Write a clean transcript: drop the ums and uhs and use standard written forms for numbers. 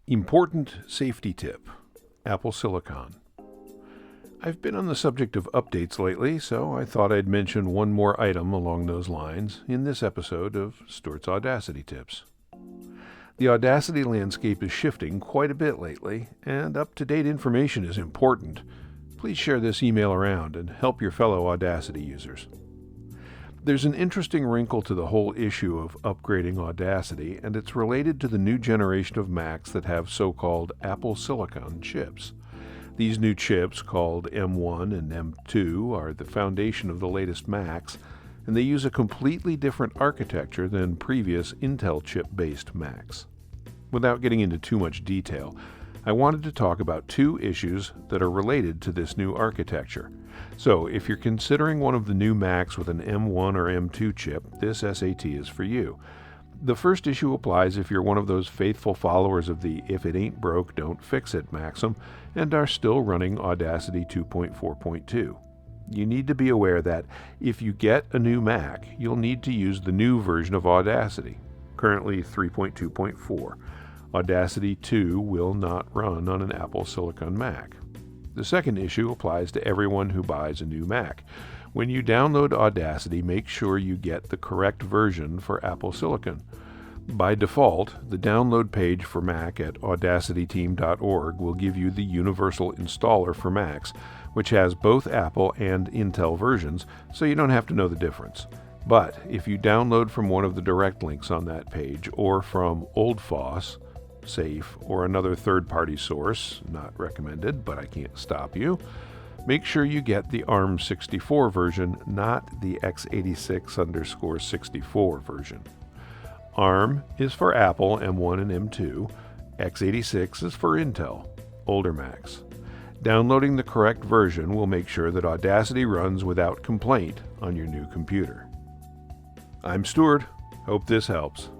Important safety tip: Apple Silicon. I've been on the subject of updates lately, so I thought I'd mention one more item along those lines in this episode of Stuart's Audacity Tips. The Audacity landscape is shifting quite a bit lately, and up-to-date information is important. Please share this email around and help your fellow Audacity users. There's an interesting wrinkle to the whole issue of upgrading Audacity, and it's related to the new generation of Macs that have so-called Apple Silicon chips. These new chips, called M1 and M2, are the foundation of the latest Macs, and they use a completely different architecture than previous Intel chip-based Macs. Without getting into too much detail, I wanted to talk about two issues that are related to this new architecture. So, if you're considering one of the new Macs with an M1 or M2 chip, this SAT is for you. The first issue applies if you're one of those faithful followers of the "if it ain't broke, don't fix it" maxim and are still running Audacity 2.4.2. You need to be aware that if you get a new Mac, you'll need to use the new version of Audacity, currently 3.2.4. Audacity 2 will not run on an Apple Silicon Mac. The second issue applies to everyone who buys a new Mac. When you download Audacity, make sure you get the correct version for Apple Silicon. By default, the download page for Mac at audacityteam.org will give you the universal installer for Macs, which has both Apple and Intel versions, so you don't have to know the difference. But if you download from one of the direct links on that page, or from OldFoss, Safe, or another third-party source, not recommended, but I can't stop you, make sure you get the ARM64 version, not the x86_64 version. ARM is for Apple M1 and M2, x86 is for Intel, older Macs. Downloading the correct version will make sure that Audacity runs without complaint on your new computer. I'm Stuart. Hope this helps.